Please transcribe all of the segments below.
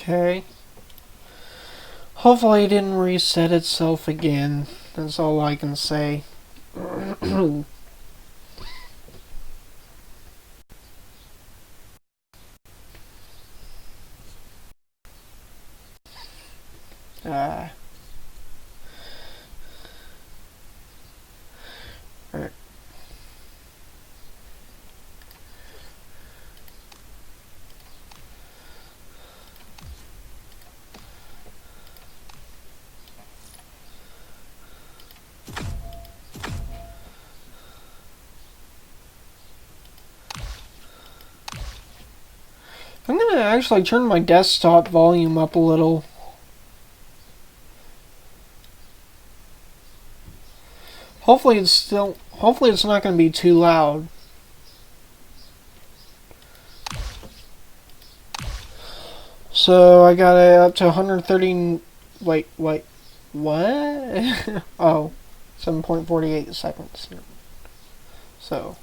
Okay. Hopefully it didn't reset itself again. That's all I can say. Alright. I'm gonna actually turn my desktop volume up a little. Hopefully it's not gonna be too loud. So I got it up to 130. Wait, what? Oh, 7.48 seconds. So,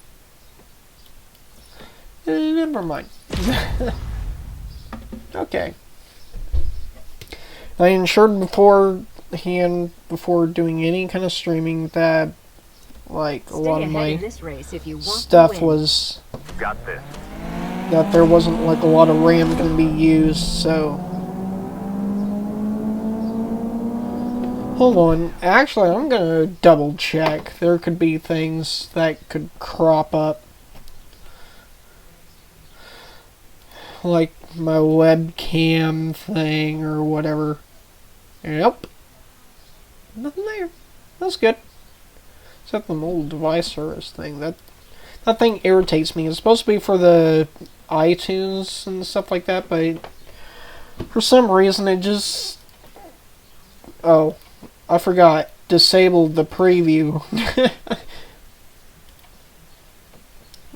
never mind. Okay. I ensured beforehand, before doing any kind of streaming, that like a lot of my stuff was that there wasn't like a lot of RAM going to be used. So hold on. Actually, I'm gonna double check. There could be things that could crop up, like my webcam thing or whatever. Yep. Nothing there. That's good. Except the mobile device service thing. That thing irritates me. It's supposed to be for the iTunes and stuff like that, but for some reason it just... Oh, I forgot. Disabled the preview.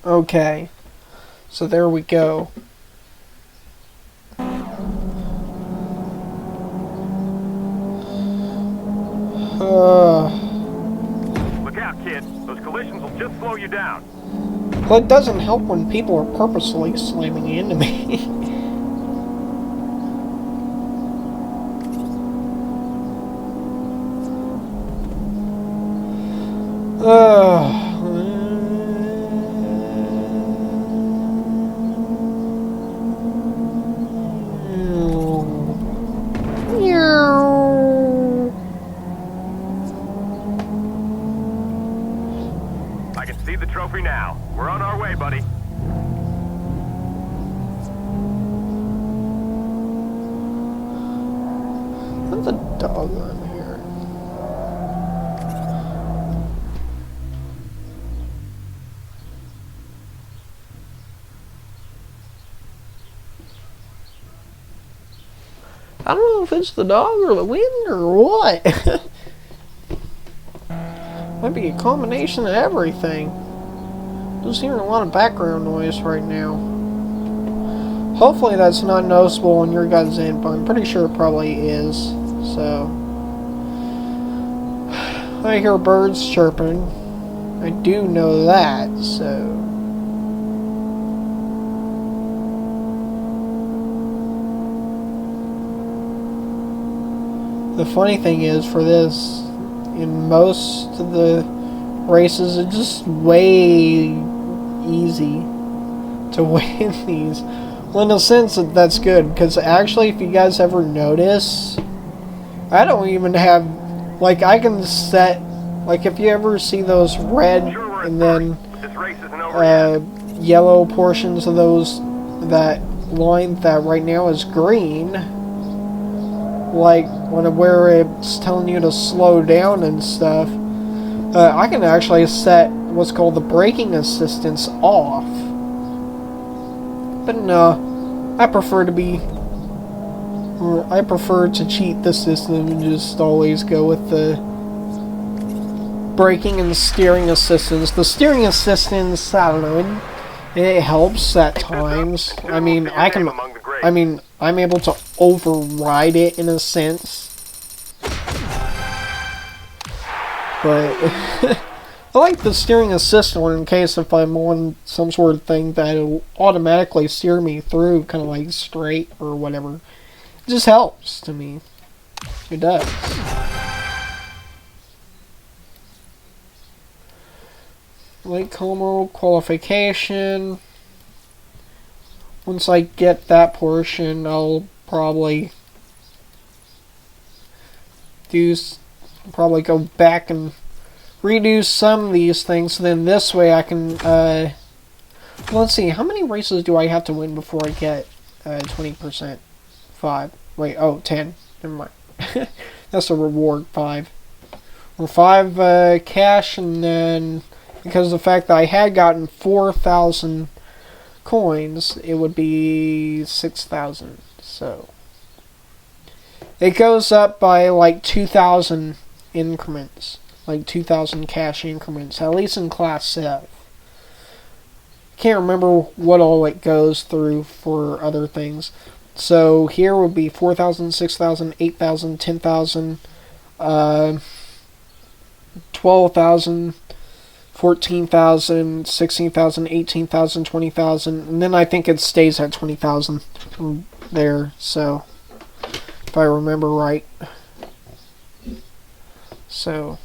Okay. So there we go. Look out, kid. Those collisions will just slow you down. Well, it doesn't help when people are purposely slamming into me. I can see the trophy now. We're on our way, buddy. There's a dog on here. I don't know if it's the dog or the wind or what. Might be a combination of everything. Just hearing a lot of background noise right now. Hopefully that's not noticeable on your guys' end, but I'm pretty sure it probably is. So, I hear birds chirping. I do know that, so. The funny thing is, for this, in most of the races, it's just way easy to win these. Well, in a sense, that's good, because actually, if you guys ever notice, I don't even have, like, I can set, like, if you ever see those red and then yellow portions of those, that line that right now is green, like, where it's telling you to slow down and stuff, I can actually set what's called the braking assistance off. But no, I prefer to cheat the system and just always go with the braking and steering assistance. The steering assistance, I don't know, it helps at times. I mean, I'm able to override it in a sense. But I like the steering assistant in case if I'm on some sort of thing that it'll automatically steer me through kind of like straight or whatever. just helps to me. It does. Late Como qualification. Once I get that portion, I'll probably go back and redo some of these things. So then this way I can, let's see, how many races do I have to win before I get 20%? 5. Wait, oh, 10. Never mind. That's a reward, 5. Or 5 cash, and then because of the fact that I had gotten 4,000 coins, it would be 6,000. So it goes up by like 2,000 increments, like 2,000 cash increments, at least in Class F. Can't remember what all it goes through for other things. So here would be 4,000, 6,000, 8,000, 10,000, 12,000, 14,000, 16,000, 18,000, 20,000, and then I think it stays at 20,000 from there, so if I remember right. So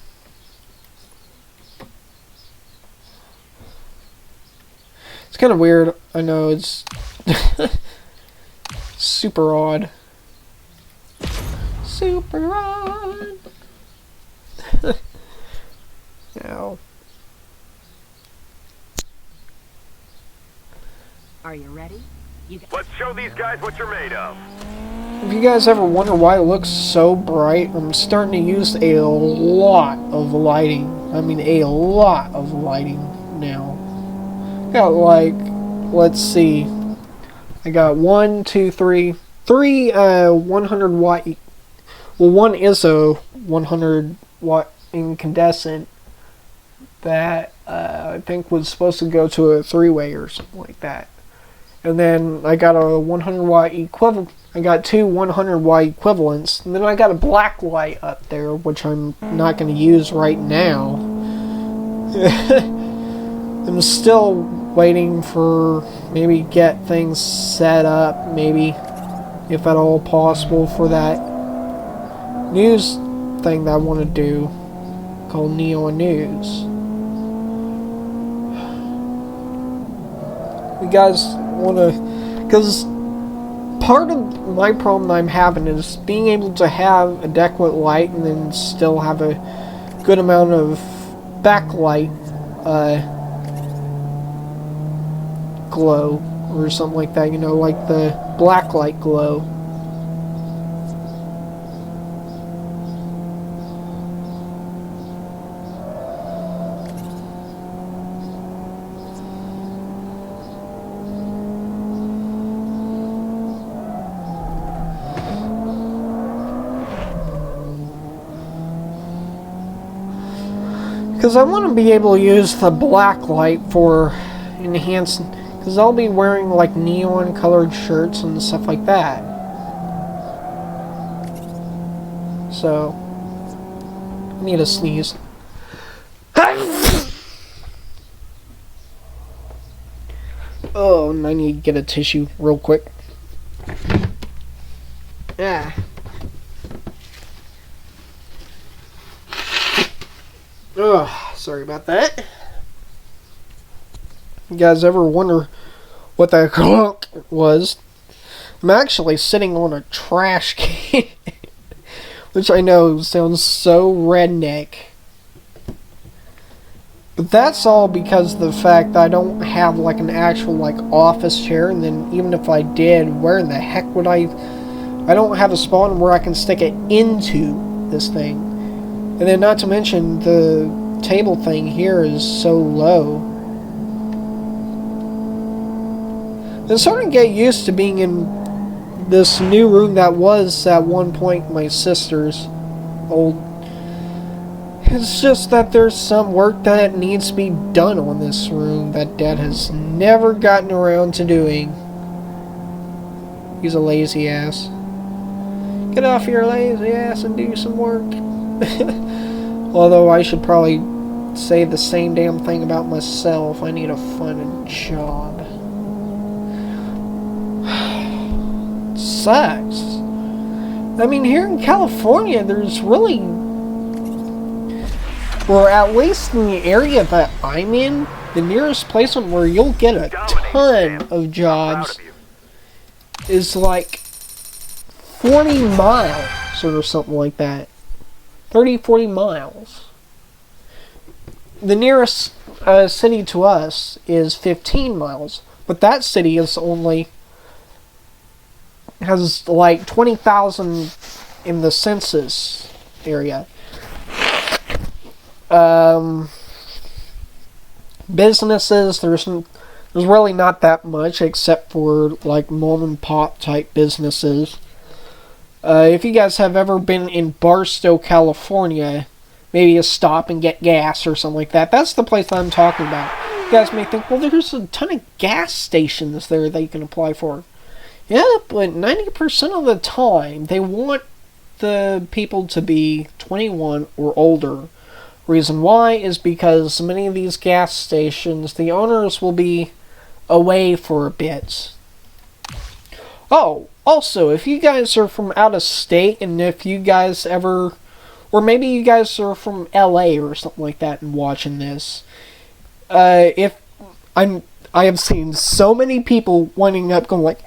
it's kind of weird. I know it's super odd. Super odd. Now. Are you ready? Let's show these guys what you're made of. If you guys ever wonder why it looks so bright, I'm starting to use a lot of lighting. I mean, a lot of lighting now. Got like, let's see. I got 1, 2, 3, 100 watt. Well, one is a 100 watt incandescent that I think was supposed to go to a 3-way or something like that. And then I got a 100 watt equivalent. I got 2 100 watt equivalents. And then I got a black light up there, which I'm not going to use right now. I'm still waiting for maybe get things set up, maybe, if at all possible, for that news thing that I want to do called Neon News. You guys want to, because part of my problem that I'm having is being able to have a deck with light and then still have a good amount of backlight glow or something like that, you know, like the black light glow. Because I want to be able to use the black light for enhanced, because I'll be wearing like neon colored shirts and stuff like that. So, I need a sneeze. Oh, and I need to get a tissue real quick. Ah. Ugh, sorry about that. You guys ever wonder what that clunk was? I'm actually sitting on a trash can. Which I know sounds so redneck. But that's all because of the fact that I don't have like an actual like office chair, and then even if I did, where in the heck would I don't have a spot where I can stick it into this thing. And then not to mention the table thing here is so low. I'm starting to get used to being in this new room that was at one point my sister's old. It's just that there's some work that needs to be done on this room that Dad has never gotten around to doing. He's a lazy ass. Get off your lazy ass and do some work. Although I should probably say the same damn thing about myself. I need to find a job. Sucks. I mean, here in California, there's really, or at least in the area that I'm in, the nearest place where you'll get a ton of jobs is like 40 miles or something like that. 30, 40 miles. The nearest city to us is 15 miles, but that city is only has like 20,000 in the census area. Businesses, there's really not that much except for like mom and pop type businesses. If you guys have ever been in Barstow, California, maybe a stop and get gas or something like that, that's the place I'm talking about. You guys may think, well, there's a ton of gas stations there that you can apply for. Yeah, but 90% of the time, they want the people to be 21 or older. Reason why is because many of these gas stations, the owners will be away for a bit. Oh, also, if you guys are from out of state, and if you guys ever, or maybe you guys are from LA or something like that and watching this, I have seen so many people winding up going like,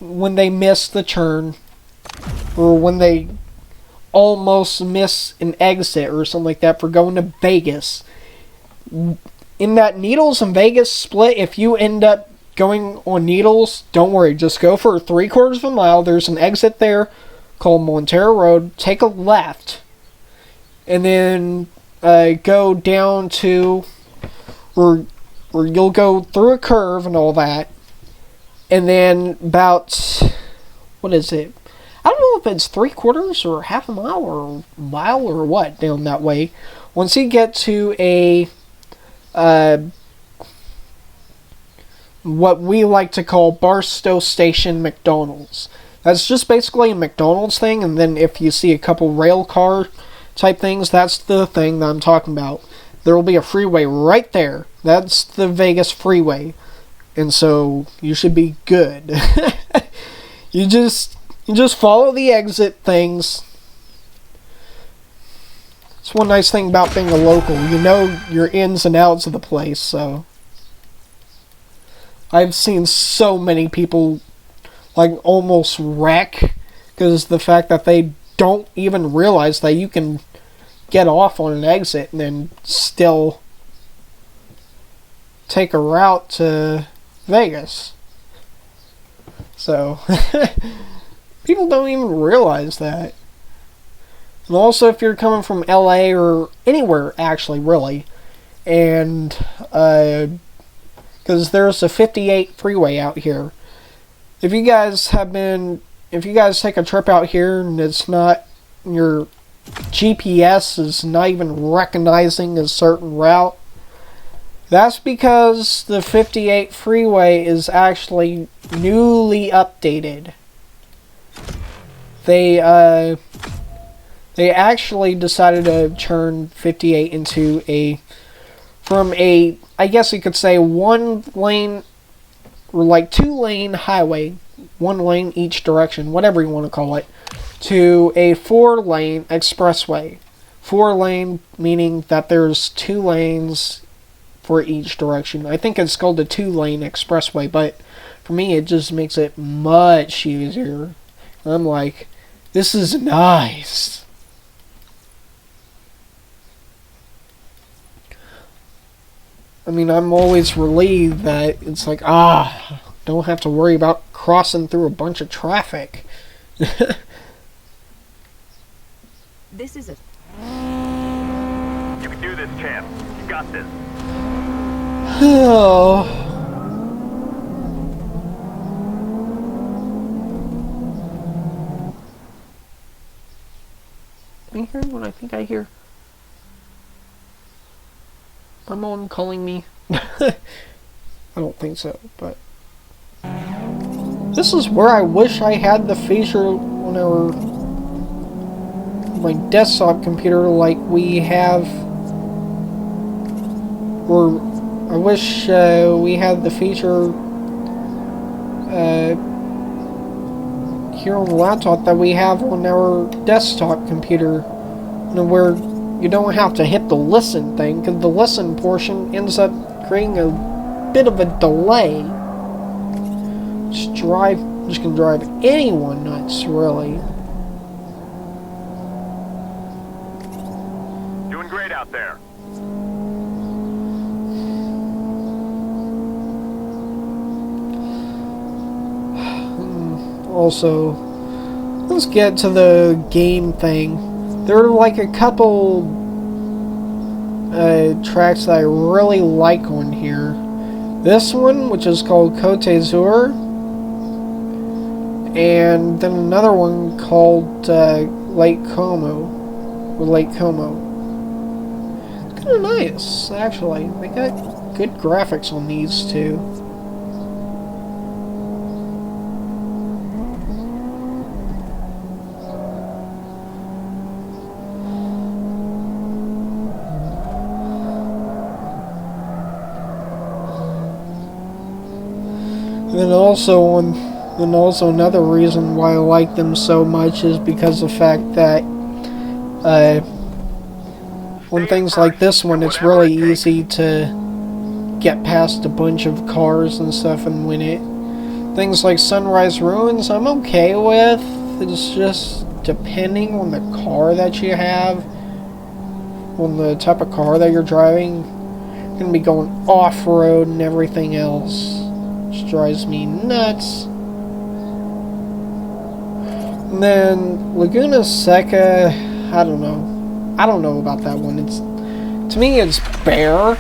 when they miss the turn, or when they almost miss an exit or something like that for going to Vegas. In that Needles and Vegas split, if you end up going on Needles, don't worry, just go for 3/4 of a mile. There's an exit there called Montero Road. Take a left, and then go down to where you'll go through a curve and all that, and then about, what is it? I don't know if it's 3/4 or half a mile or a mile or what down that way. Once you get to a what we like to call Barstow Station McDonald's. That's just basically a McDonald's thing, and then if you see a couple rail car type things, that's the thing that I'm talking about. There will be a freeway right there. That's the Vegas freeway. And so you should be good. You just follow the exit things. It's one nice thing about being a local. You know your ins and outs of the place, so. I've seen so many people like almost wreck because the fact that they don't even realize that you can get off on an exit and then still take a route to Vegas. So, people don't even realize that. And also, if you're coming from LA or anywhere, actually, really, and, because there's a 58 freeway out here. If you guys take a trip out here and it's not, your GPS is not even recognizing a certain route, that's because the 58 freeway is actually newly updated. They actually decided to turn 58 into from a, I guess you could say, one lane, or like 2-lane highway, 1 lane each direction, whatever you want to call it, to a 4-lane expressway. 4-lane meaning that there's 2 lanes for each direction. I think it's called a 2-lane expressway, but for me it just makes it much easier. I'm like, this is nice. I mean, I'm always relieved that it's like, don't have to worry about crossing through a bunch of traffic. This is a... You can do this, champ. You got this. Oh. Can you hear what I think I hear? My mom calling me? I don't think so, but... This is where I wish I had the feature whenever my desktop computer like we have, or I wish we had the feature here on the laptop that we have on our desktop computer, where you don't have to hit the listen thing, because the listen portion ends up creating a bit of a delay. Just can drive anyone nuts, really. Doing great out there. Also, let's get to the game thing. There are like a couple tracks that I really like on here. This one, which is called Côte d'Azur, and then another one called Lake Como, or Lake Como. It's kind of nice, actually. They got good graphics on these two. And also another reason why I like them so much is because of the fact that on things like this one, it's really easy to get past a bunch of cars and stuff, and things like Sunrise Ruins, I'm okay with. It's just depending on the car that you have, on the type of car that you're driving, you're gonna be going off-road and everything else. Which drives me nuts. And then Laguna Seca, I don't know about that one. To me it's bare.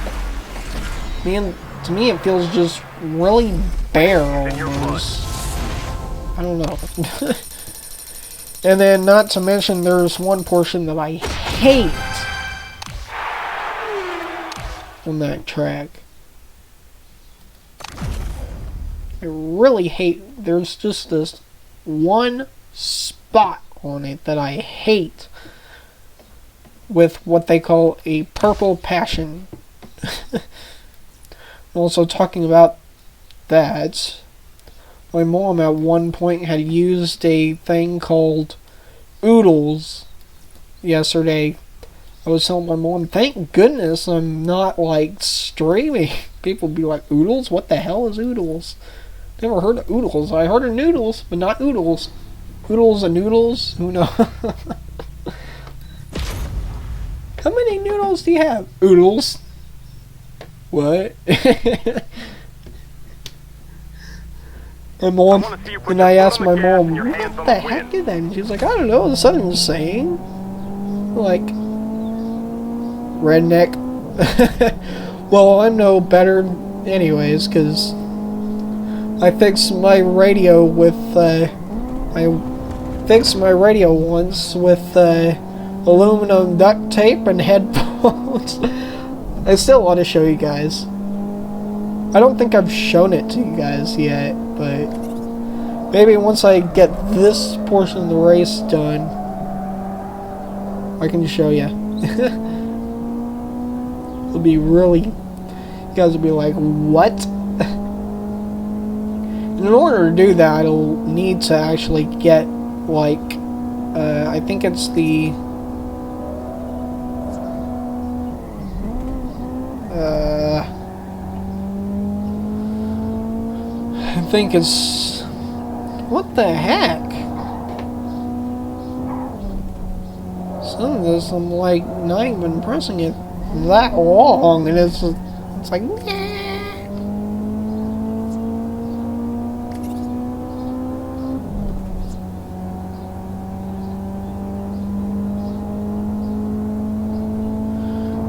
Man, to me it feels just really bare almost. I don't know. And then not to mention there's one portion that I hate on that track. I really hate, there's just this one spot on it that I hate with what they call a purple passion. Also talking about that, my mom at one point had used a thing called Oodles yesterday. I was telling my mom, thank goodness I'm not like streaming. People be like, Oodles? What the hell is Oodles? Never heard of Oodles. I heard of noodles, but not oodles. Oodles and noodles? Who knows? How many noodles do you have? Oodles. What? My mom, and I asked my mom, what the heck is that? And she's like, I don't know, something's saying. Like, redneck. Well, I know better anyways, because I fixed my radio with, once with, aluminum duct tape and headphones. I still want to show you guys. I don't think I've shown it to you guys yet, but maybe once I get this portion of the race done, I can show you. It'll be really, you guys will be like, what? In order to do that, I'll need to actually get, like, I think it's the, I think it's, what the heck? Some of this, I'm like, not even pressing it that long, and it's like,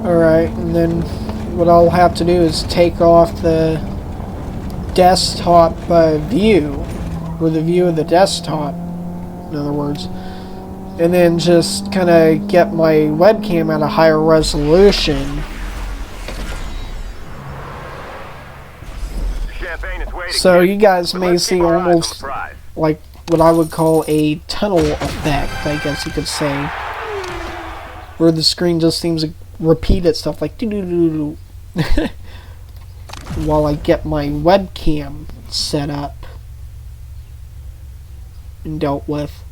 alright, and then what I'll have to do is take off the desktop view, or the view of the desktop, in other words, and then just kind of get my webcam at a higher resolution. So you guys may see almost like what I would call a tunnel effect, I guess you could say, where the screen just seems to repeat itself like doo-doo-doo-doo while I get my webcam set up. and dealt with.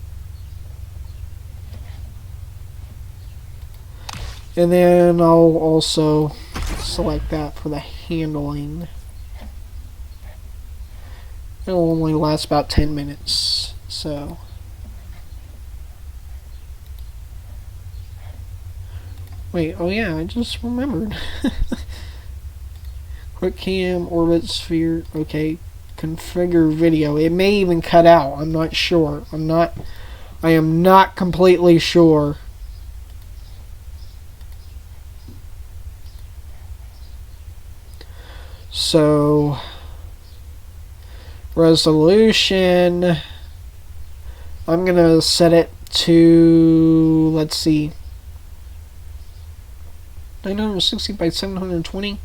And then I'll also select that for the handling. It'll only last about 10 minutes, so. Wait, oh yeah, I just remembered. Quick cam, orbit sphere, okay. Configure video. It may even cut out, I'm not sure. I am not completely sure. So, resolution, I'm gonna set it to, let's see, 960 by 720.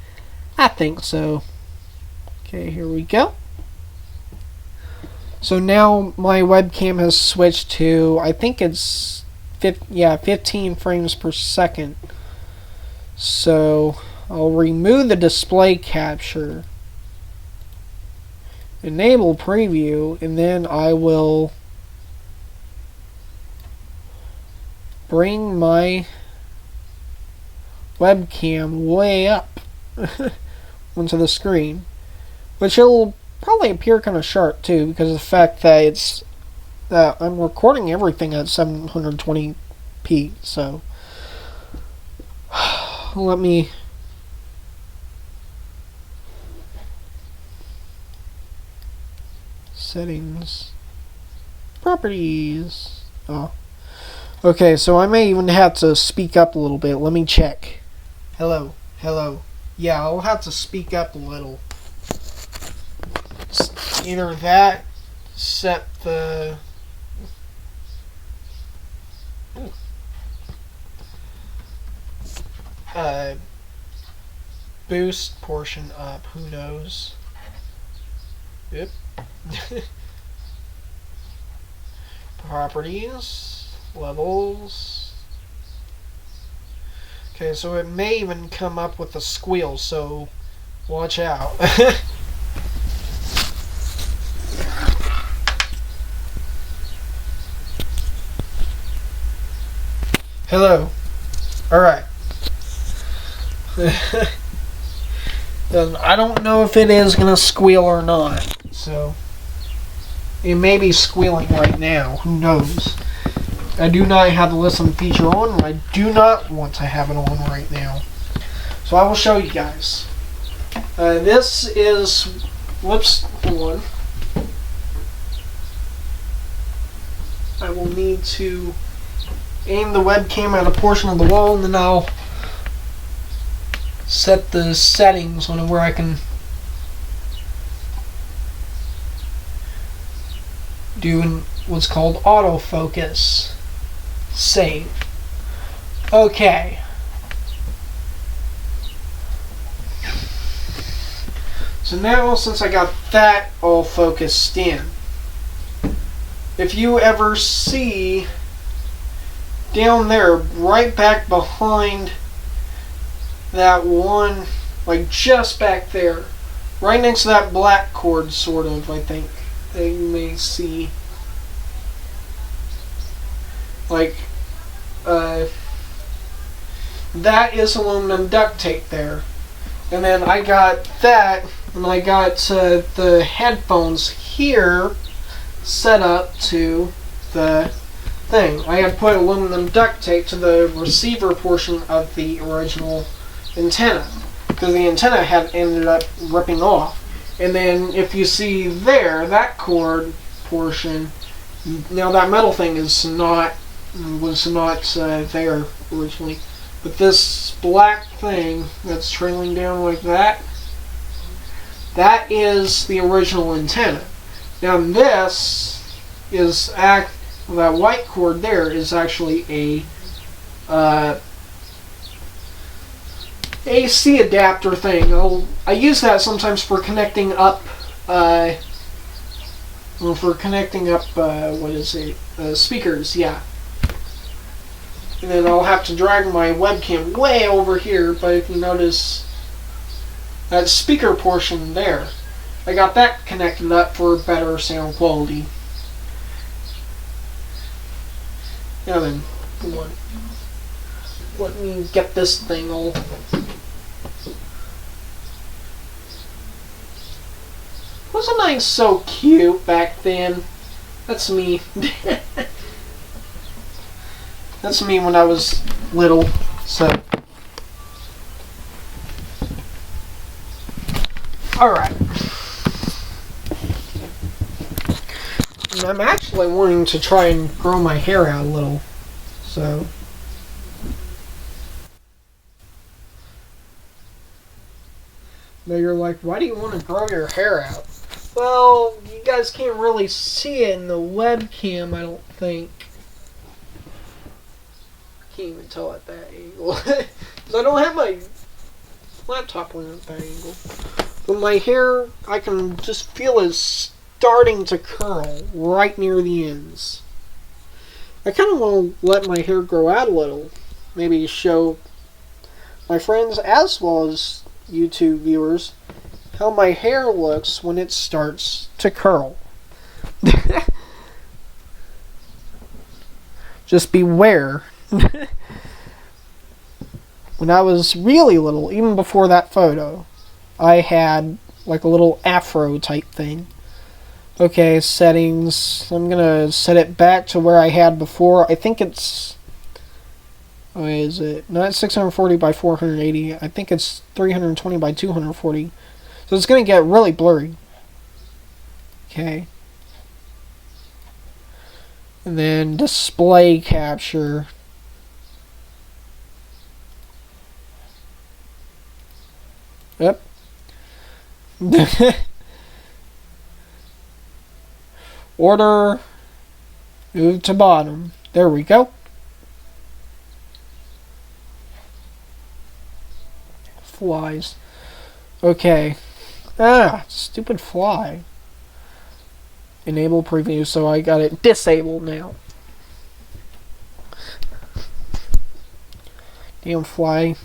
I think so. Okay, here we go. So now my webcam has switched to, I think it's 15 frames per second. So I'll remove the display capture, enable preview, and then I will bring my webcam way up onto the screen, which it'll probably appear kind of sharp too, because of the fact that I'm recording everything at 720p. So let me settings, properties. Oh, okay. So I may even have to speak up a little bit. Let me check. Hello. Yeah, I'll have to speak up a little. Either that, set the boost portion up. Who knows? Yep. Properties, levels. Okay, so it may even come up with a squeal, so watch out. Hello. Alright. And I don't know if it is going to squeal or not. So, it may be squealing right now. Who knows? I do not have the listen feature on, and I do not want to have it on right now. So I will show you guys. This is, whoops, hold on. I will need to aim the webcam at a portion of the wall, and then I'll set the settings on it where I can do what's called autofocus. Save. Okay. So now, since I got that all focused in, if you ever see down there, right back behind that one, like just back there, right next to that black cord, sort of, I think, that you may see. Like, that is aluminum duct tape there. And then I got that, and I got the headphones here set up to the thing. I had put aluminum duct tape to the receiver portion of the original antenna, because the antenna had ended up ripping off. And then if you see there, that cord portion, now that metal thing was not there originally, but this black thing that's trailing down like that, that is the original antenna. Now this is that white cord there is actually a AC adapter thing. I use that sometimes for connecting up speakers, yeah. And then I'll have to drag my webcam way over here, but if you notice that speaker portion there, I got that connected up for better sound quality. Yeah, then. Come on. Let me get this thing all. Wasn't I so cute back then? That's me. That's me when I was little, so. Alright. And I'm actually wanting to try and grow my hair out a little, so. But you're like, why do you want to grow your hair out? Well, you guys can't really see it in the webcam, I don't think. Can't even tell at that angle. Because I don't have my laptop pointing at that angle. But my hair, I can just feel is starting to curl right near the ends. I kind of want to let my hair grow out a little. Maybe show my friends as well as YouTube viewers how my hair looks when it starts to curl. Just beware. When I was really little, even before that photo, I had like a little afro type thing. Okay, settings. I'm gonna set it back to where I had before. I think it's. Oh, is it not 640 by 480? I think it's 320 by 240. So it's gonna get really blurry. Okay. And then display capture. Yep. Order. Move to bottom. There we go. Flies. Okay. Stupid fly. Enable preview, so I got it disabled now. Damn fly.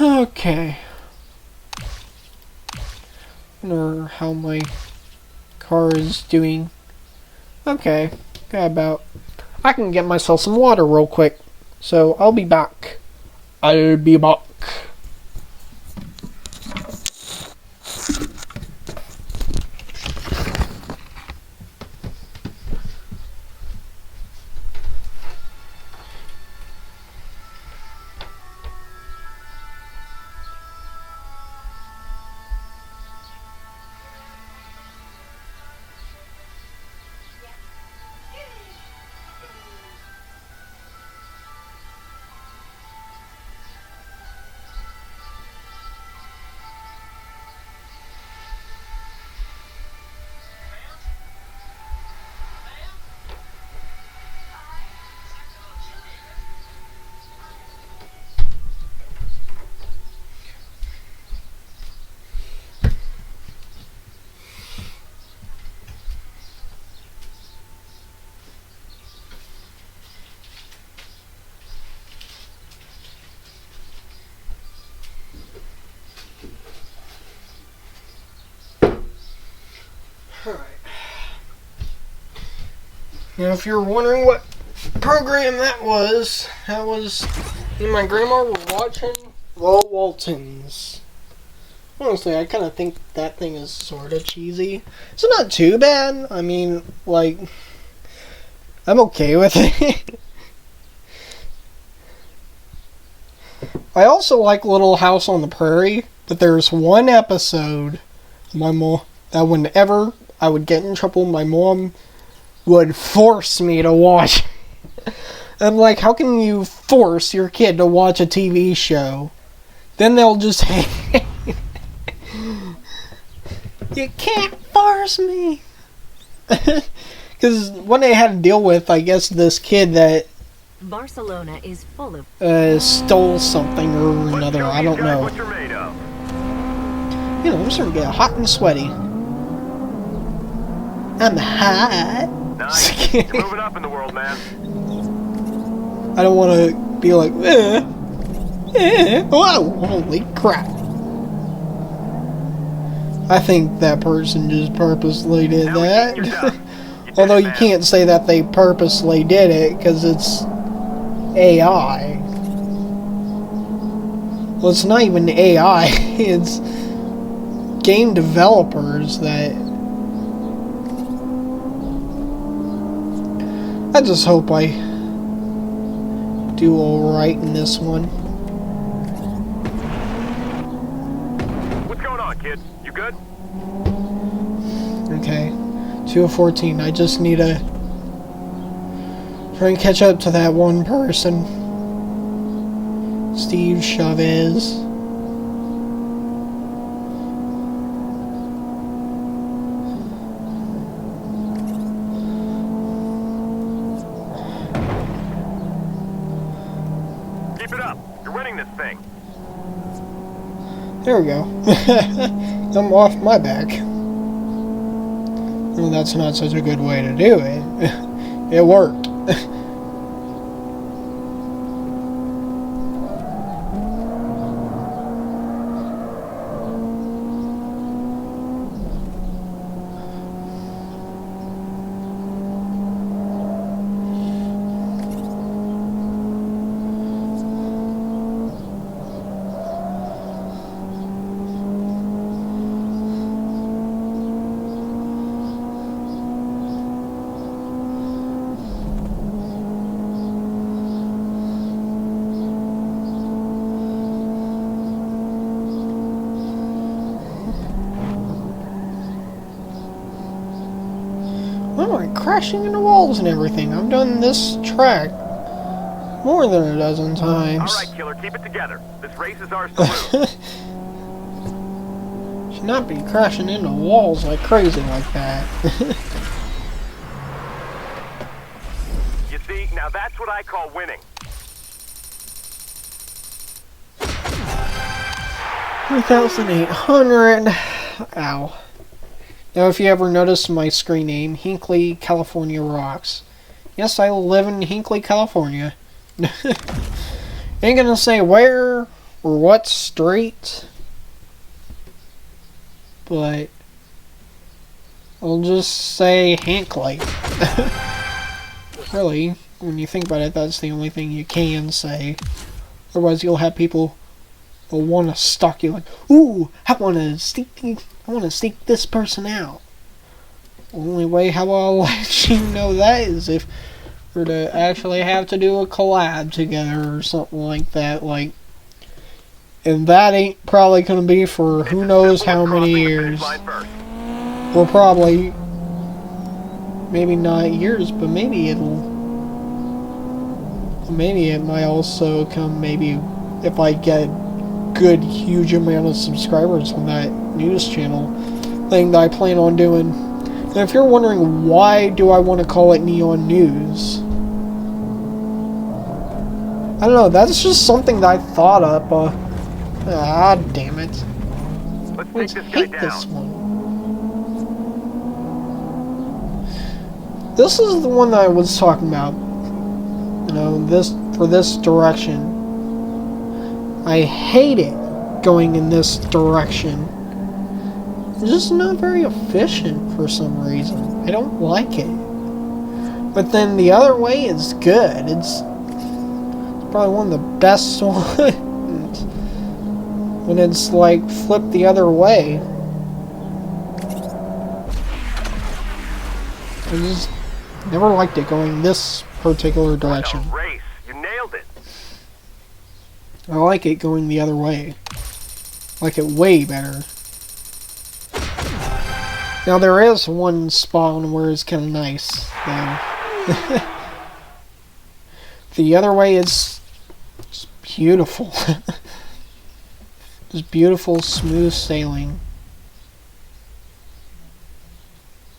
Okay. Wonder how my car is doing. Okay. Got about. I can get myself some water real quick. So I'll be back. I'll be back. Alright. Now, if you're wondering what program that was me and my grandma were watching Low Waltons. Honestly, I kind of think that thing is sort of cheesy. It's not too bad. I mean, like, I'm okay with it. I also like Little House on the Prairie, but there's one episode my mom that whenever I would get in trouble, my mom would force me to watch. I'm like, how can you force your kid to watch a TV show? Then they'll just hate. You can't force me. Because what they had to deal with, I guess, this kid that Barcelona is full of stole something or another. I don't know. What you're made of. You know, I'm starting to get hot and sweaty. I'm hot. Nice. You're moving up in the world, man. I don't want to be like, whoa, holy crap. I think that person just purposely did Now that. you're done. You did Although it, you man. can't say that they purposely did it, because it's AI. Well, it's not even AI, it's game developers that... I just hope I do alright in this one. What's going on, kid? You good? Okay, 2 of 14. I just need to try and catch up to that one person. Steve Chavez. Keep it up. You're winning this thing. There we go. I'm off my back. Well, that's not such a good way to do it. It worked. Oh, I'm crashing into walls and everything. I've done this track more than a dozen times. All right, killer, keep it together. This race is ours to lose. Should not be crashing into walls like crazy like that. You see, now that's what I call winning. 3,800. Ow. Now, if you ever noticed my screen name, Hinkley, California rocks. Yes, I live in Hinkley, California. Ain't gonna say where or what street, but I'll just say Hinkley. Really, when you think about it, that's the only thing you can say. Otherwise, you'll have people will want to stalk you like, ooh, I want to seek this person out. Only way how I'll let you know that is if we're to actually have to do a collab together or something like that. Like, and that ain't probably going to be for who knows how many years. Or probably, maybe not years, but maybe it might also come maybe if I get good huge amount of subscribers on that news channel thing that I plan on doing. And if you're wondering why do I want to call it Neon News, I don't know, that's just something that I thought up. Damn it. Let's take this guy down. This one. This is the one that I was talking about. You know, for this direction. I hate it going in this direction. It's just not very efficient for some reason. I don't like it. But then the other way is good. It's probably one of the best ones. When it's like flipped the other way. I just never liked it going this particular direction. Race. You nailed it. I like it going the other way. I like it way better. Now there is one spawn where it's kind of nice, though. The other way is just beautiful. Just beautiful, smooth sailing.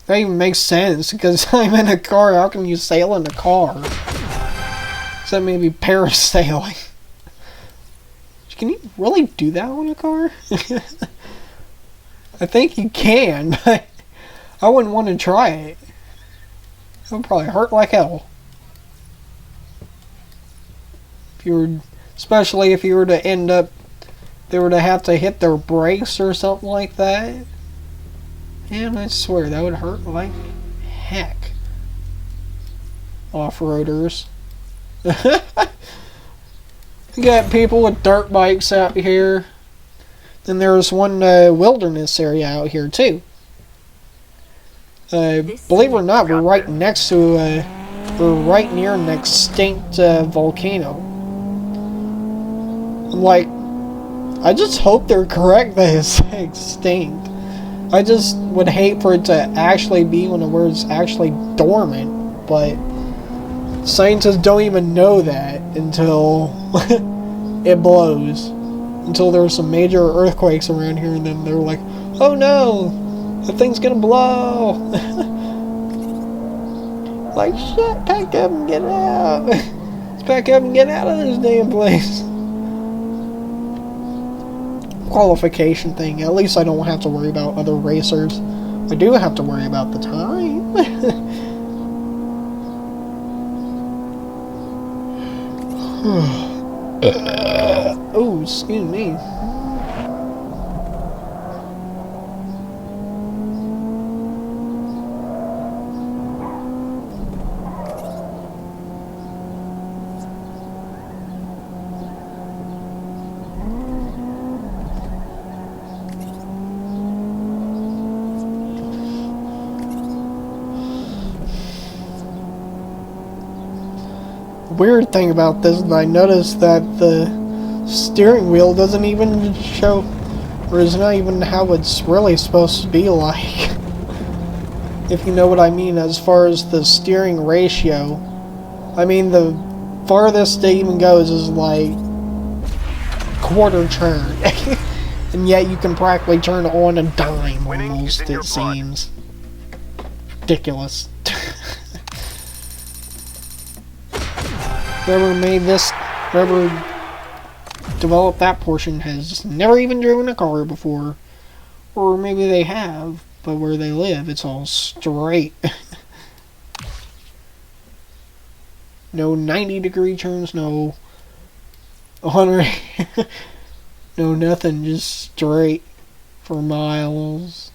That even makes sense, because I'm in a car. How can you sail in a car? Except maybe parasailing. Can you really do that on a car? I think you can, but I wouldn't want to try it. It would probably hurt like hell. If you were, especially if you were to end up, they were to have to hit their brakes or something like that. And I swear that would hurt like heck. Off-roaders. You got people with dirt bikes out here. Then there's one wilderness area out here too. Believe it or not, we're right next to we're right near an extinct volcano. Like, I just hope they're correct that it's extinct. I just would hate for it to actually be one of where it's actually dormant, but scientists don't even know that until it blows. Until there's some major earthquakes around here, and then they're like, oh no, the thing's gonna blow. Like, shit, pack up and get out. Let's pack up and get out of this damn place. Qualification thing. At least I don't have to worry about other racers. I do have to worry about the time. Oh, excuse me. Weird thing about this is I noticed that the steering wheel doesn't even show, or is not even how it's really supposed to be like. If you know what I mean, as far as the steering ratio. I mean, the farthest it even goes is like quarter turn. And yet you can practically turn on a dime almost, it seems. Ridiculous. Whoever made this, whoever developed that portion has never even driven a car before. Or maybe they have, but where they live, it's all straight. No 90-degree turns, no 100, no nothing, just straight for miles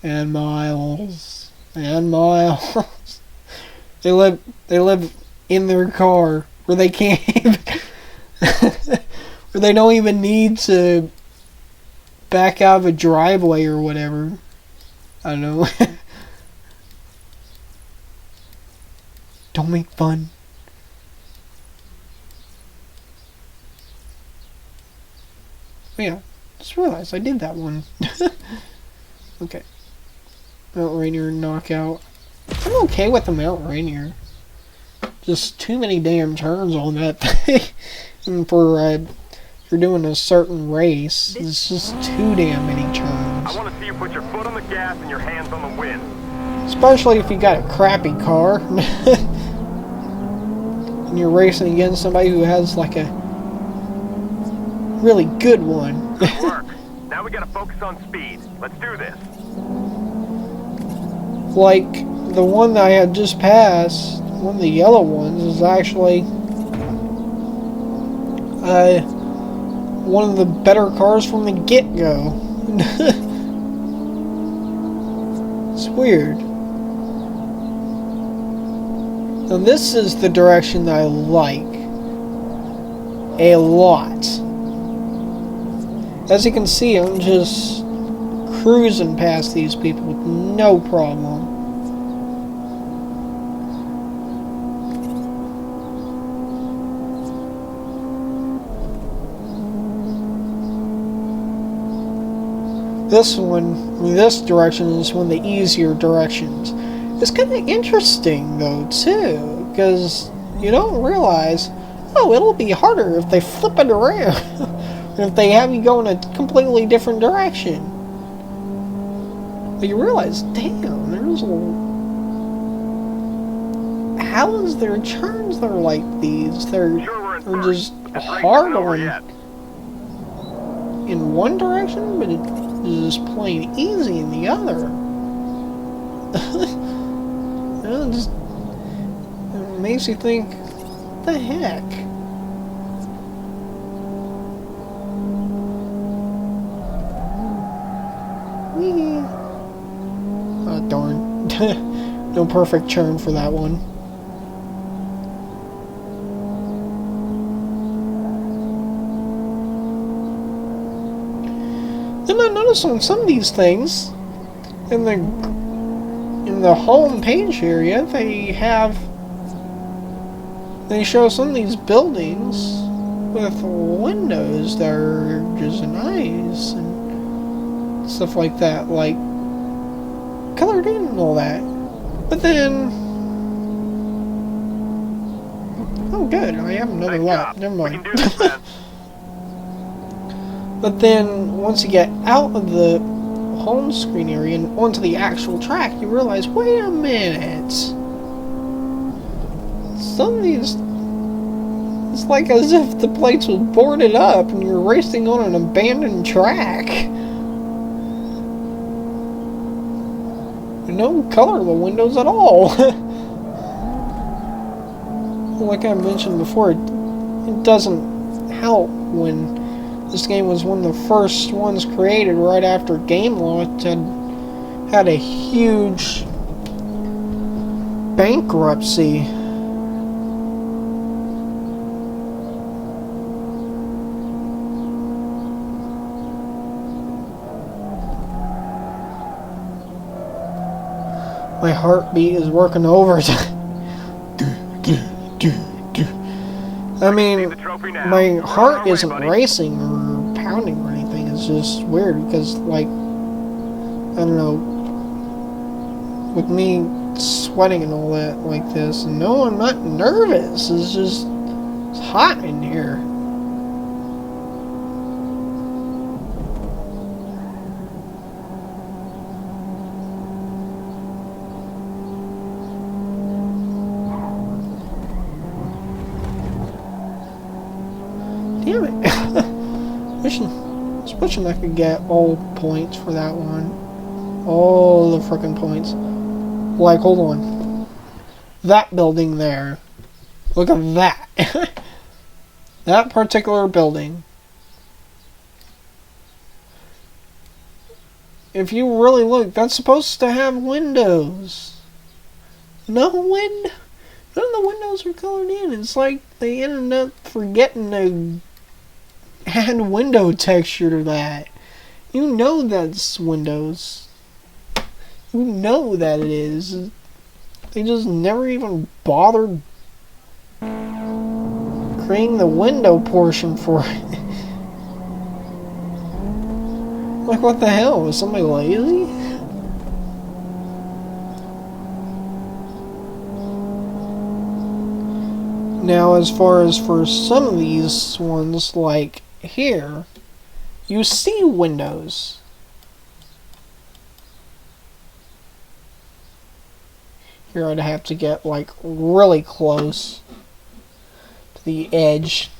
and miles and miles. They live in their car where they can't even, where they don't even need to back out of a driveway or whatever. I don't know. Don't make fun. Yeah, just realized I did that one. Okay. Mount Rainier knockout. I'm okay with the Mount Rainier. Just too many damn turns on that thing. And for if you're doing a certain race, it's just too damn many turns. I want to see you put your foot on the gas and your hands on the wheel. Especially if you got a crappy car. And you're racing against somebody who has like a really good one. Good work. Now we gotta focus on speed. Let's do this. Like the one that I had just passed, one of the yellow ones, is actually one of the better cars from the get-go. It's weird. Now this is the direction that I like a lot. As you can see, I'm just cruising past these people with no problem. This one, this direction is one of the easier directions. It's kind of interesting though too, because you don't realize, oh, it'll be harder if they flip it around. If they have you go in a completely different direction. But you realize, damn, there's a how is there turns that are like these? They're Sure, we're in they're three. just This race hard isn't over on yet. in one direction, but it's just plain easy in the other. It just it makes you think, what the heck? Whee. Oh darn. No perfect turn for that one. Then I noticed on some of these things, in the home page area, they show some of these buildings with windows that are just nice and stuff like that, like colored in and all that. But then, oh good, I have another Nice lap. job. Never We mind. can do this, man. But then, once you get out of the home screen area and onto the actual track, you realize, wait a minute. Some of these, it's like as if the place was boarded up and you're racing on an abandoned track. No colorable windows at all. Like I mentioned before, it doesn't help when this game was one of the first ones created right after game launch and had a huge bankruptcy. My heartbeat is working overtime. I mean, The trophy now. my We're on heart our way, isn't buddy. racing or pounding or anything. It's just weird because, like, I don't know, with me sweating and all that like this, no, I'm not nervous. It's just it's hot in here. Damn it. Wishing I could get all points for that one. All the frickin' points. Like, hold on. That building there. Look at that. That particular building. If you really look, that's supposed to have windows. None of the windows are colored in. It's like they ended up forgetting to add window texture to that. You know that's windows. You know that it is. They just never even bothered creating the window portion for it. Like, what the hell? Was somebody lazy? Now, as far as for some of these ones, like here, you see windows. Here I'd have to get, like, really close to the edge.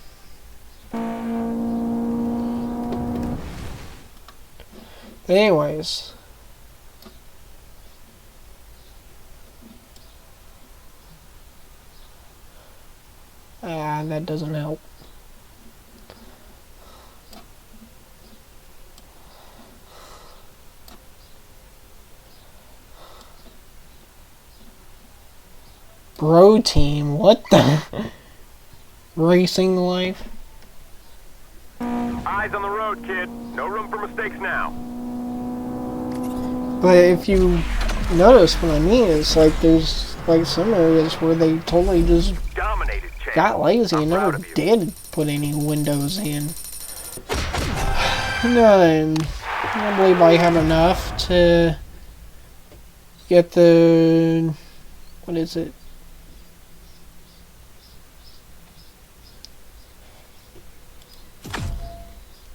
But anyways. That doesn't help. Bro team, what the? Racing life? Eyes on the road, kid. No room for mistakes now. But if you notice what I mean, it's like there's like some areas where they totally just Dominated, champ. got lazy and I'm proud never of you. did put any windows in. None. I don't believe I have enough to get the... what is it?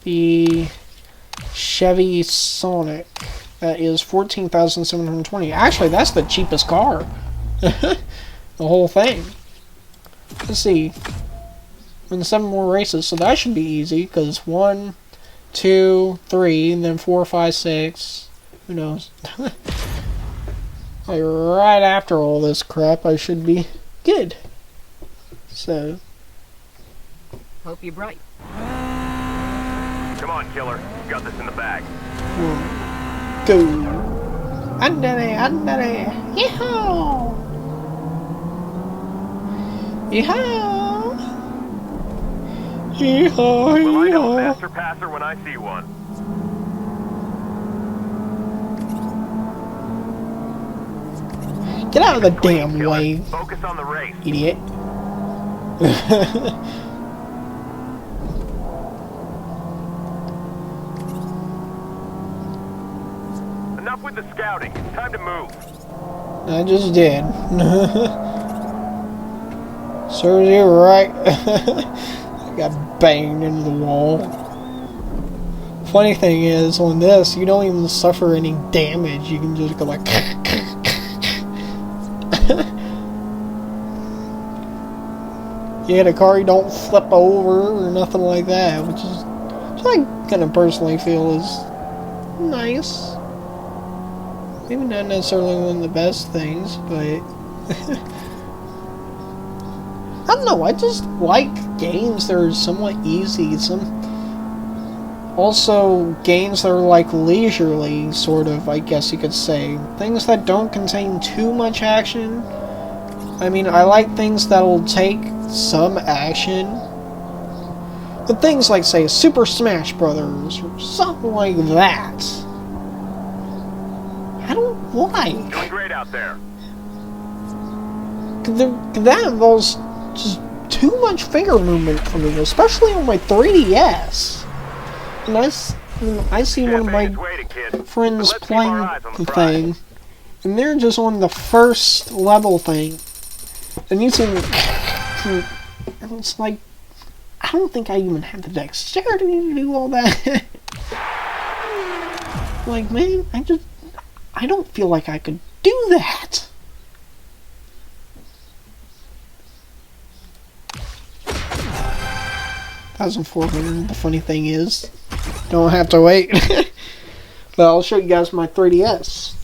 The Chevy Sonic. That is $14,720. Actually, that's the cheapest car. the whole thing. Let's see. And 7 more races, so that should be easy, because 1, 2, 3, and then 4, 5, 6. Who knows? Like, right after all this crap, I should be good. So. Hope you're bright. Come on, killer. You got this in the bag. Go. Andale, andale. Yeehaw! Yeehaw! Yeehaw, Well, I know a yeehaw. master passer when I see one. Get out of the Clean, damn killer. way, Focus on the race. idiot. Enough with the scouting. Time to move. I just did. Serves you right. I got banged into the wall. Funny thing is, on this, you don't even suffer any damage. You can just go like... You hit a car, you don't flip over or nothing like that, which I kind of personally feel is nice. Maybe not necessarily one of the best things, but I don't know. I just like games that are somewhat easy. Also games that are like leisurely, sort of. I guess you could say things that don't contain too much action. I mean, I like things that'll take some action. But things like, say, Super Smash Brothers or something like that, I don't like. Doing great out there. That involves just too much finger movement for me, especially on my 3DS. And I see one of my Champagne's waiting, kid. friends But let's keep playing our eyes on the the prize. thing, and they're just on the first level thing. And you see, and it's like, I don't think I even have the dexterity to do all that. Like, man, I don't feel like I could do that. $1,400. The funny thing is, don't have to wait. But I'll show you guys my 3DS.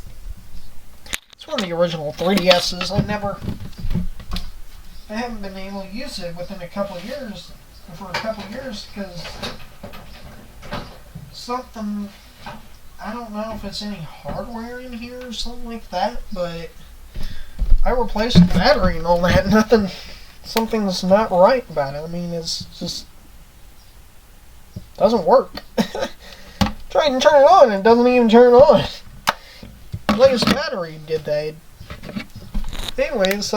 It's one of the original 3DSs. I haven't been able to use it within a couple of years, because something, I don't know if it's any hardware in here or something like that, but I replaced the battery and all that. Something's not right about it. I mean, it's just doesn't work. Try and turn it on, and it doesn't even turn on. Latest battery did that. Anyway, it's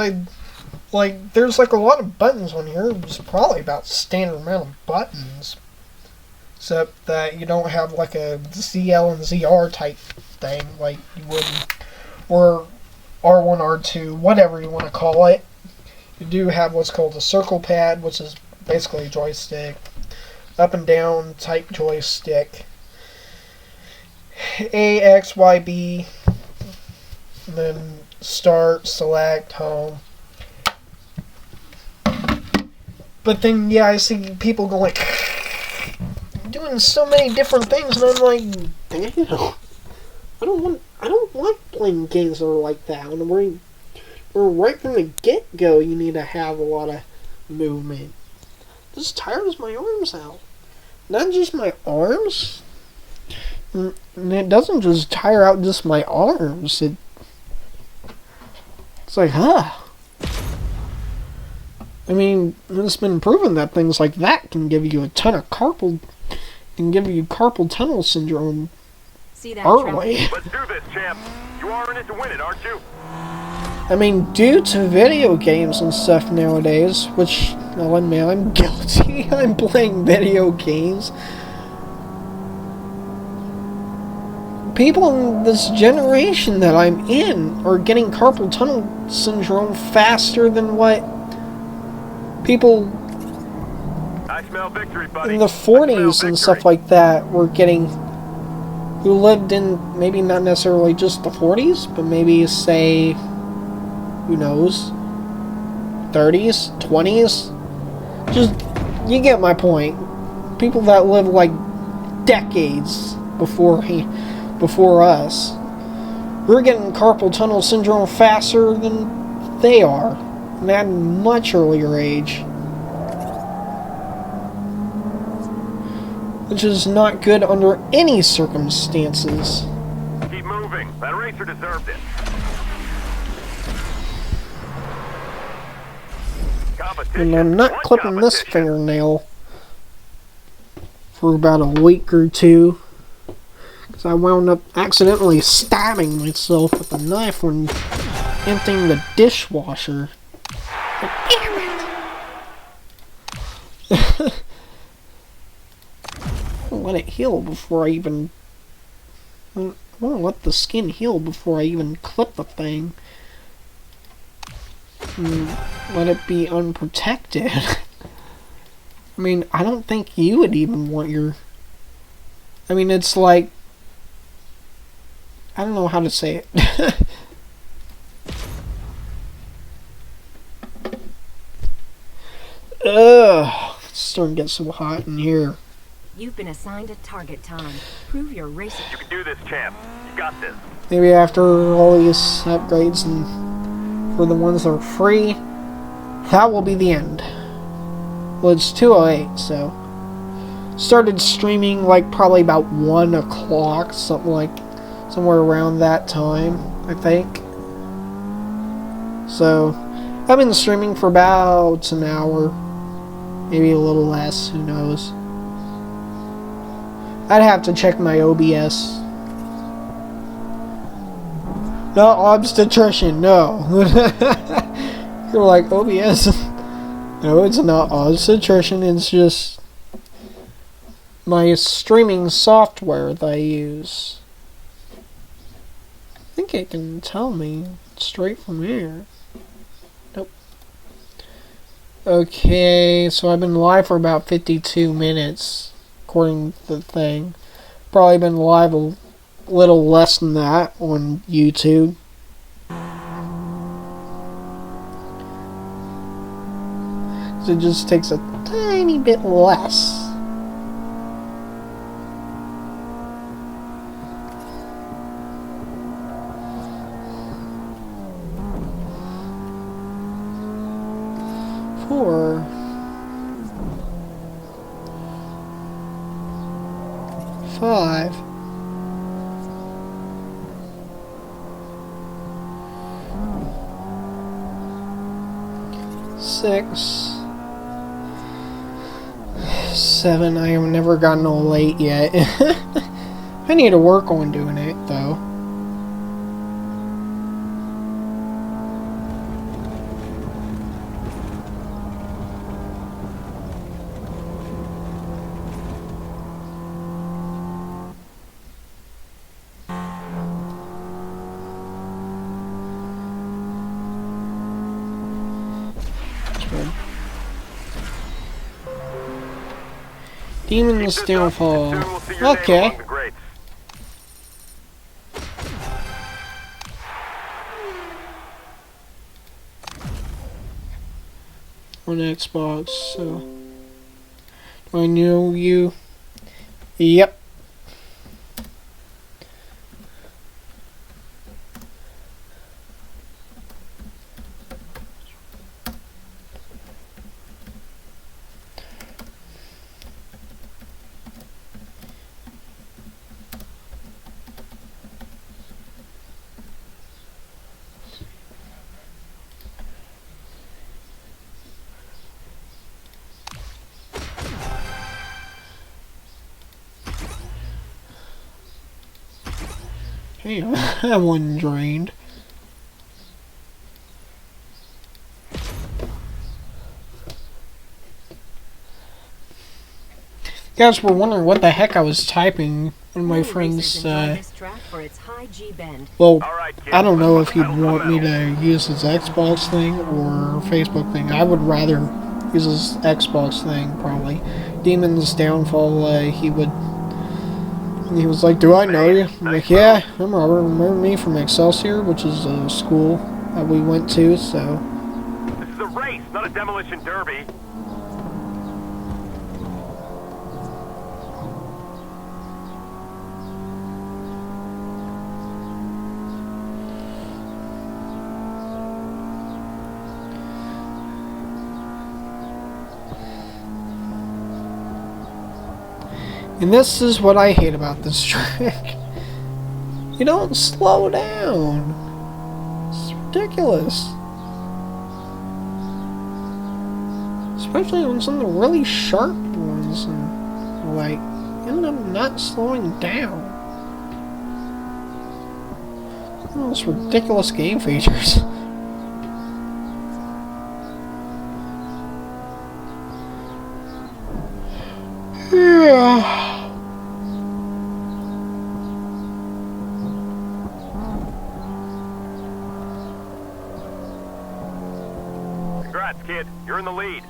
like there's like a lot of buttons on here. It's probably about standard amount of buttons, except that you don't have like a ZL and ZR type thing like you would, or R1, R2, whatever you want to call it. You do have what's called a circle pad, which is basically a joystick, up and down type joystick, A, X, Y, B, and then start, select, home. But then, yeah, I see people go like, doing so many different things, and I'm like, damn, I don't like playing games that are like that. Or right from the get-go, you need to have a lot of movement. This tires my arms out. Not just my arms. And it doesn't just tire out just my arms. It's like, I mean, it's been proven that things like that can give you a ton of carpal tunnel syndrome. See that Early. Let's do this, champ. You are in it to win it, aren't you? I mean, due to video games and stuff nowadays, which, I'll admit, I'm guilty. I'm playing video games. People in this generation that I'm in are getting carpal tunnel syndrome faster than what people I smell victory, buddy. in the 40s and stuff like that were getting, who lived in maybe not necessarily just the 40s, but maybe, say, who knows, 30s, 20s. Just, you get my point. People that live like decades before us. We're getting carpal tunnel syndrome faster than they are, and at a much earlier age. Which is not good under any circumstances. Keep moving. That racer deserved it. And I'm not clipping this fingernail for about a week or two. Because I wound up accidentally stabbing myself with a knife when emptying the dishwasher. But damn it! I'll let it heal before I even... I want to let the skin heal before I even clip the thing. And let it be unprotected. I mean, I don't think you would even want your... I mean, it's like... I don't know how to say it. Ugh, it's starting to get so hot in here. You've been assigned a target time. Prove your racing. You can do this, champ. You got this. Maybe after all these upgrades and for the ones that are free, that will be the end. Well, it's 2:08, so started streaming like probably about 1 o'clock, somewhere around that time, I think. So I've been streaming for about an hour, maybe a little less, who knows. I'd have to check my OBS. No, obstetrician, no. You're like, OBS? No, it's not obstetrician, it's just my streaming software that I use. I think it can tell me straight from here. Nope. Okay, so I've been live for about 52 minutes, according to the thing. Probably been live a little less than that on YouTube. So it just takes a tiny bit less. Four. 5. 6. 7. I have never gotten all 8 yet. I need to work on doing it though. Demon's Downfall. Okay. On Xbox, so. Do I know you? Yep. Hey, that one drained. You guys were wondering what the heck I was typing when my friends, well, I don't know if he'd want me to use his Xbox thing or Facebook thing. I would rather use his Xbox thing, probably. Demon's Downfall, he was like, do I know you? I'm like, yeah, I'm Robert. Remember me from Excelsior, which is a school that we went to, so. This is a race. It's not a demolition derby. And this is what I hate about this track. You don't slow down. It's ridiculous. Especially on some of the really sharp ones. And, like, end up not slowing down. All those ridiculous game features. Yeah. Congrats, kid. You're in the lead.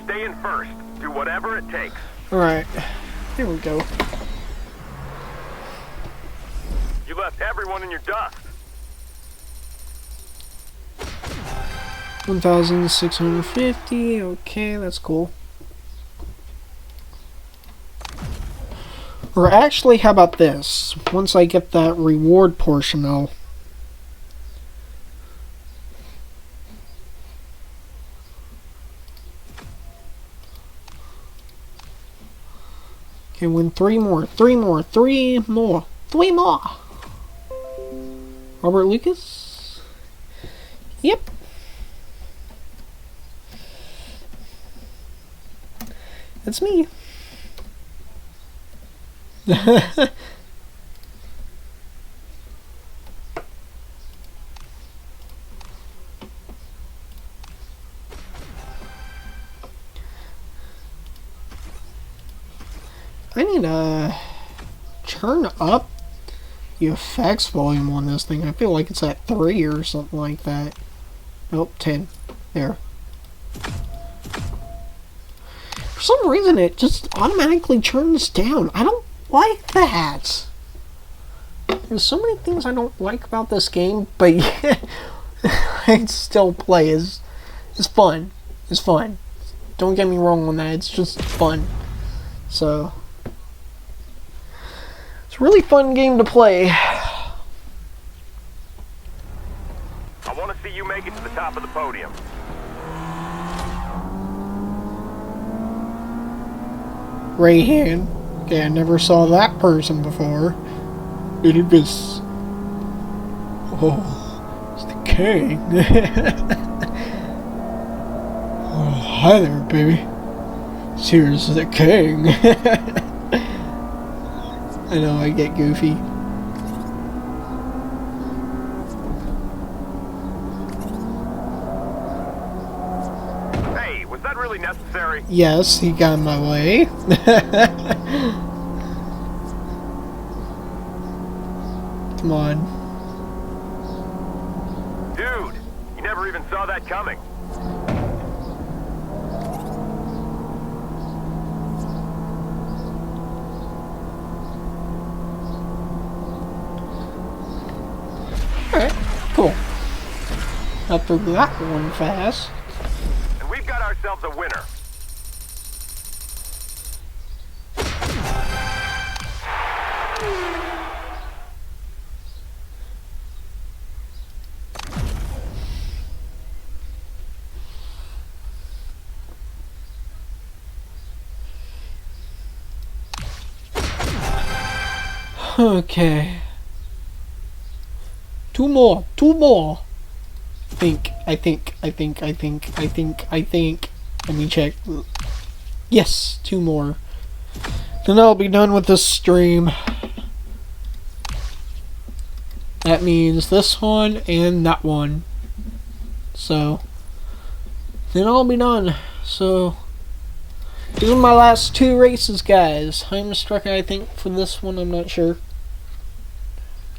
Stay in first. Do whatever it takes. Alright. Here we go. You left everyone in your dust. 1,650. Okay, that's cool. Or actually, how about this? Once I get that reward portion, I'll... Okay, win 3 more. 3 more. 3 more. 3 more! Robert Lucas? Yep. That's me. I need to turn up the effects volume on this thing. I feel like it's at 3 or something like that. Nope, 10. There. For some reason, it just automatically turns down. I don't like that. There's so many things I don't like about this game, but yeah, I still play. It's fun. It's fun. Don't get me wrong on that. It's just fun. So, it's a really fun game to play. I want to see you make it to the top of the podium. Rayhan. Okay, I never saw that person before. It was... Oh, it's the king. Oh, hi there, baby. Here's the king. I know, I get goofy. Hey, was that really necessary? Yes, he got in my way. Come on. Dude, you never even saw that coming. Alright, cool. Got through that one fast. And we've got ourselves a winner. Okay. Two more. I think. Let me check. Yes, 2 more. Then I'll be done with this stream. That means this one and that one. So, then I'll be done. So, these are my last 2 races, guys. I'm stuck, I think, for this one. I'm not sure.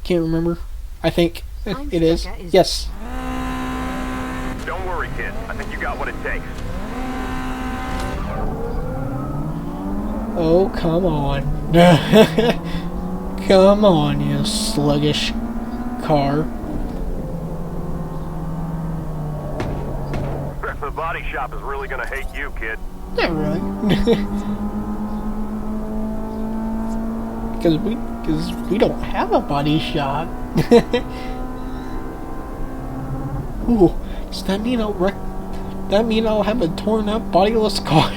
Can't remember. I think it is. Yes. Don't worry, kid. I think you got what it takes. Oh, come on. Come on, you sluggish car. The body shop is really gonna hate you, kid. Not really. Because we don't have a body shop. Ooh, does that mean I'll have a torn up bodiless car?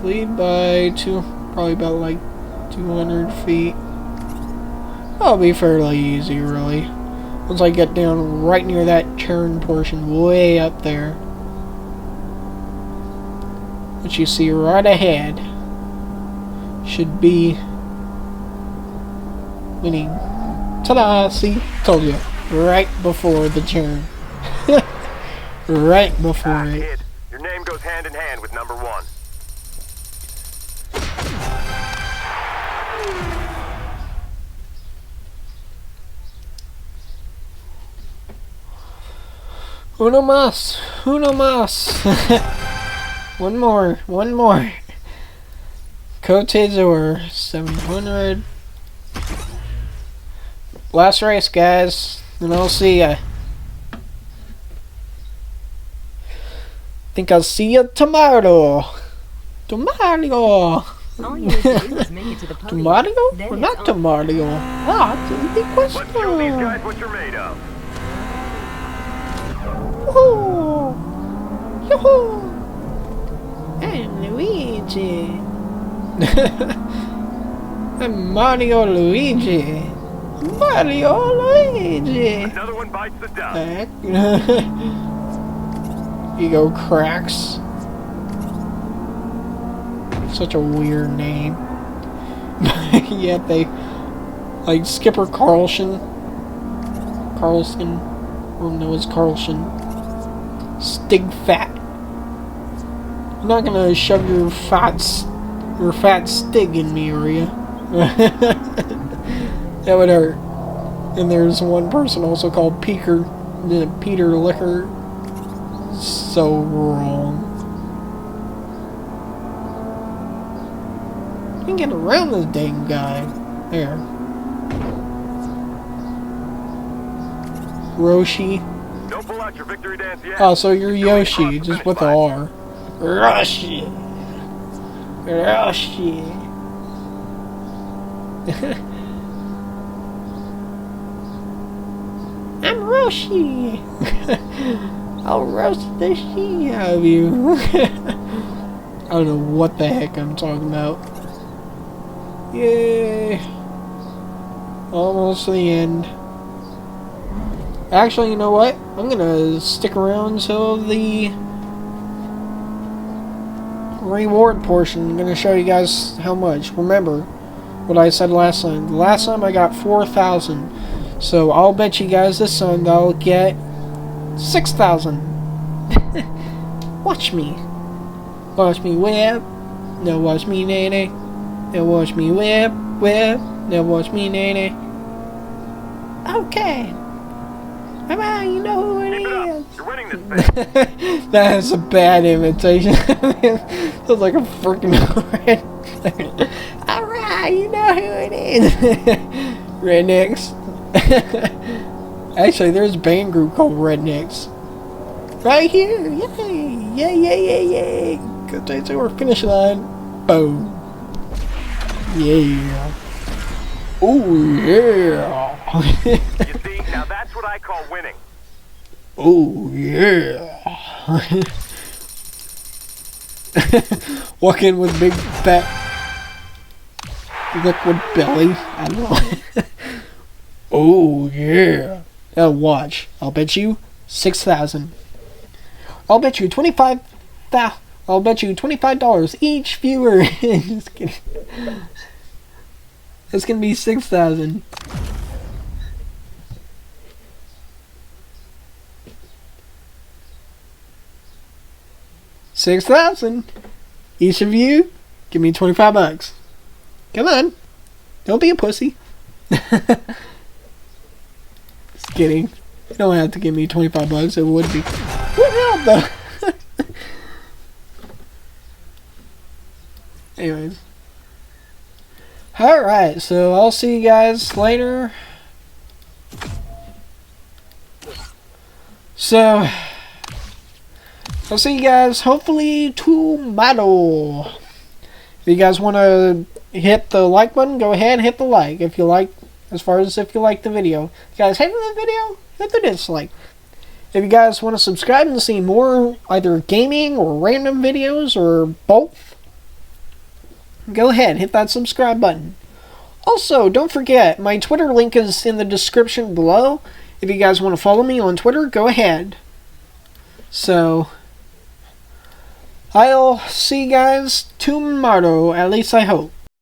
Lead by probably about like 200 feet. That'll be fairly easy, really. Once I get down right near that turn portion, way up there, which you see right ahead, should be winning. Ta-da! See, told you, right before the turn, right before it. Kid, your name goes hand in hand with number 1. Uno más. One more. Cote d'Azur, 700. Last race, guys, and I'll see ya. Think I'll see you tomorrow. All you need to do is make it to the podium. Tomorrow? Then Or it's not on. tomorrow? Ah, it's the Let's show these question. guys what you're made of. Woohoo! Yoo-hoo! I'm Luigi. I'm Mario Luigi. Another one bites the dust. Ego cracks. Such a weird name. Yet they like Skipper Carlson, or no, it's Carlson. Stig Fat. You're not gonna shove your fat stig in me, are you? That would hurt. And there's one person also called Peter Licker. So wrong. You can get around this dang guy. There. Roshi. Don't pull out your victory dance yet. Oh, so you're You're going Yoshi, across the just with the finish line. R. Roshi. I'm Roshi. I'll roast the shit out of you. I don't know what the heck I'm talking about. Yay. Almost to the end. Actually, you know what? I'm gonna stick around till the reward portion. I'm gonna show you guys how much. Remember what I said last time. The last time I got 4,000. So I'll bet you guys this time that I'll get 6,000. Watch me. Watch me whip. Now watch me nay. Now watch me whip. Now watch me nay. Okay. Bye-bye, you know who it Keep it is. up. You're winning this thing. That is a bad imitation. Sounds like a freaking Alright, you know who it is. Rednecks. Actually, there's a band group called Rednecks. Right here. Yay. Yay. Go to our finish line. Boom. Yeah. Oh, yeah. You see, now that's what I call winning. Oh, yeah. Walk in with big, fat, liquid belly. I don't know. Oh, yeah. Now watch. I'll bet you 6,000. I'll bet you I'll bet you $25 each viewer. Just kidding. It's gonna be 6,000. $6,000. Each of you, give me $25. Come on. Don't be a pussy. Just kidding. You don't have to give me $25. It would be. What hell though? Anyways. Alright, so I'll see you guys later. So, I'll see you guys hopefully tomorrow. If you guys want to hit the like button, go ahead and hit the like. If you like, as far as if you like the video. If you guys hate the video, hit the dislike. If you guys want to subscribe and see more either gaming or random videos or both, go ahead, hit that subscribe button. Also, don't forget, my Twitter link is in the description below. If you guys want to follow me on Twitter, go ahead. So, I'll see you guys tomorrow, at least I hope.